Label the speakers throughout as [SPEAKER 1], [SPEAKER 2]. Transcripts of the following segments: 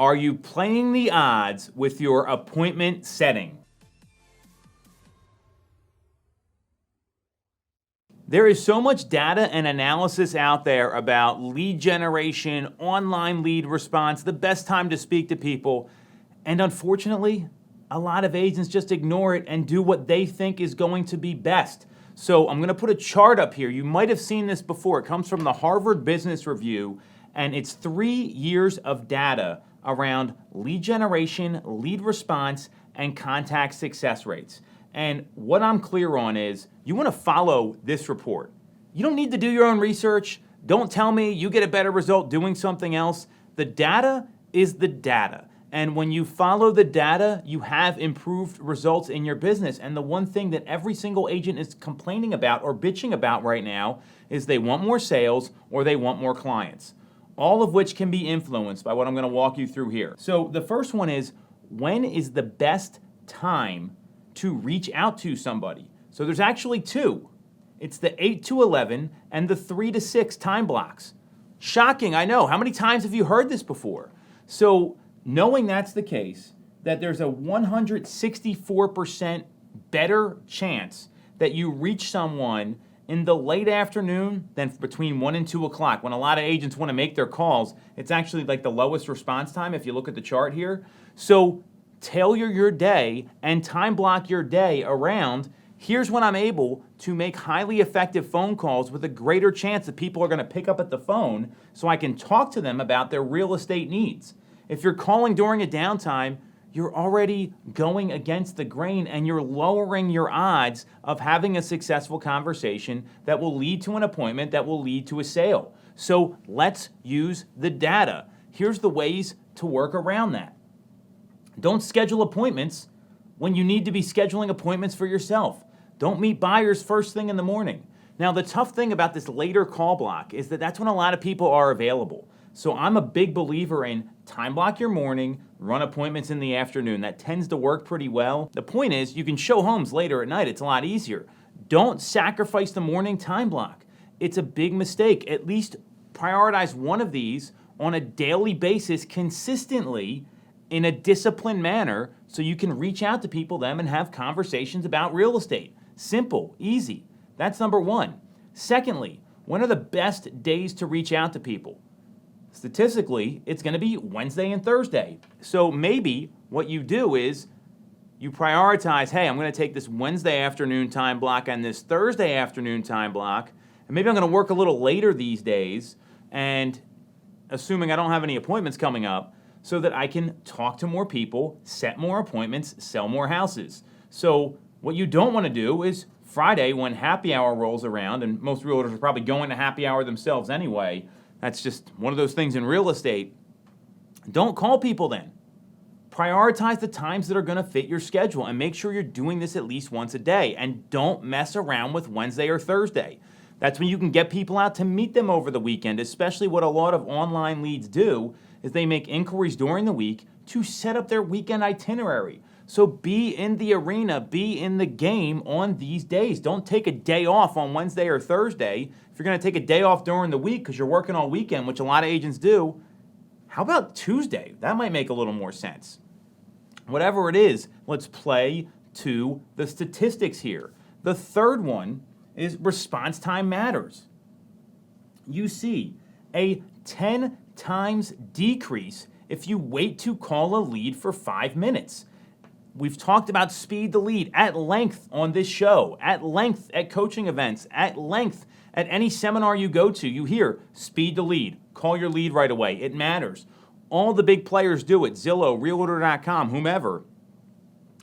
[SPEAKER 1] Are you playing the odds with your appointment setting? There is so much data and analysis out there about lead generation, online lead response, the best time to speak to people, and unfortunately, a lot of agents just ignore it and do what they think is going to be best. So I'm going to put a chart up here. You might have seen this before. It comes from the Harvard Business Review, and it's 3 years of data around lead generation, lead response, and contact success rates. And what I'm clear on is you want to follow this report. You don't need to do your own research. Don't tell me you get a better result doing something else. The data is the data. And when you follow the data, you have improved results in your business. And the one thing that every single agent is complaining about or bitching about right now is they want more sales or they want more clients, all of which can be influenced by what I'm going to walk you through here. So the first one is, when is the best time to reach out to somebody? So there's actually two. It's the 8 to 11 and the 3 to 6 time blocks. Shocking, I know. How many times have you heard this before? So knowing that's the case, that there's a 164% better chance that you reach someone in the late afternoon than between 1 and 2 o'clock. When a lot of agents want to make their calls, it's actually like the lowest response time if you look at the chart here. So tailor your day and time block your day around, here's when I'm able to make highly effective phone calls with a greater chance that people are going to pick up at the phone so I can talk to them about their real estate needs. If you're calling during a downtime, you're already going against the grain and you're lowering your odds of having a successful conversation that will lead to an appointment that will lead to a sale. So let's use the data. Here's the ways to work around that. Don't schedule appointments when you need to be scheduling appointments for yourself. Don't meet buyers first thing in the morning. Now, the tough thing about this later call block is that that's when a lot of people are available. So I'm a big believer in time block your morning, run appointments in the afternoon. That tends to work pretty well. The point is, you can show homes later at night. It's a lot easier. Don't sacrifice the morning time block. It's a big mistake. At least prioritize one of these on a daily basis consistently in a disciplined manner so you can reach out to people and have conversations about real estate. Simple, easy. That's number one. Secondly, when are the best days to reach out to people? Statistically, it's going to be Wednesday and Thursday. So maybe what you do is you prioritize, hey, I'm going to take this Wednesday afternoon time block and this Thursday afternoon time block, and maybe I'm going to work a little later these days, and assuming I don't have any appointments coming up, so that I can talk to more people, set more appointments, sell more houses. So what you don't want to do is Friday, when happy hour rolls around, and most realtors are probably going to happy hour themselves anyway, that's just one of those things in real estate, don't call people then. Prioritize the times that are going to fit your schedule and make sure you're doing this at least once a day, and don't mess around with Wednesday or Thursday. That's when you can get people out to meet them over the weekend, especially what a lot of online leads do is they make inquiries during the week to set up their weekend itinerary. So be in the arena, be in the game on these days. Don't take a day off on Wednesday or Thursday. If you're going to take a day off during the week because you're working all weekend, which a lot of agents do, how about Tuesday? That might make a little more sense. Whatever it is, let's play to the statistics here. The third one is response time matters. You see a 10 times decrease if you wait to call a lead for 5 minutes. We've talked about speed the lead at length on this show, at length at coaching events, at length at any seminar you go to. You hear speed the lead, call your lead right away. It matters. All the big players do it, Zillow, Realtor.com, whomever.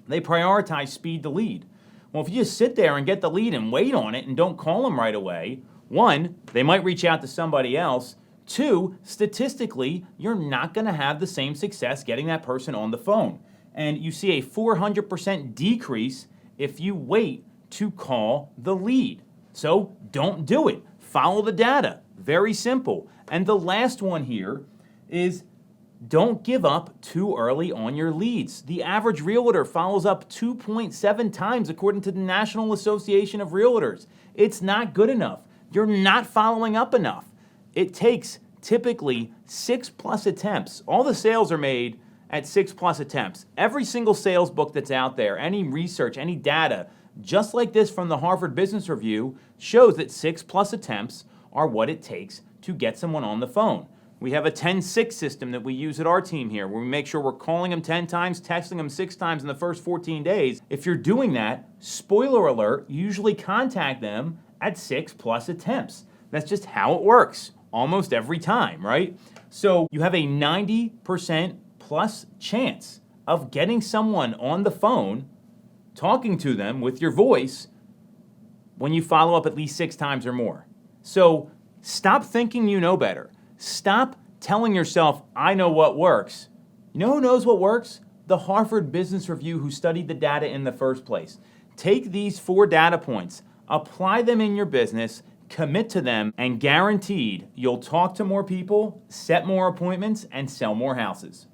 [SPEAKER 1] They prioritize speed the lead. Well, if you just sit there and get the lead and wait on it and don't call them right away, one, they might reach out to somebody else. Two, statistically, you're not going to have the same success getting that person on the phone. And you see a 400% decrease if you wait to call the lead. So don't do it. Follow the data. Very simple. And the last one here is don't give up too early on your leads. The average realtor follows up 2.7 times according to the National Association of Realtors. It's not good enough. You're not following up enough. It takes typically 6+ attempts. All the sales are made at 6+ attempts. Every single sales book that's out there, any research, any data, just like this from the Harvard Business Review, shows that 6+ attempts are what it takes to get someone on the phone. We have a 10-6 system that we use at our team here, where we make sure we're calling them 10 times, texting them 6 times in the first 14 days. If you're doing that, spoiler alert, you usually contact them at 6+ attempts. That's just how it works almost every time, right? So you have a 90% plus chance of getting someone on the phone, talking to them with your voice, when you follow up at least 6 times or more. So stop thinking you know better. Stop telling yourself, I know what works. You know who knows what works? The Harvard Business Review, who studied the data in the first place. Take these 4 data points, apply them in your business, commit to them, and guaranteed you'll talk to more people, set more appointments, and sell more houses.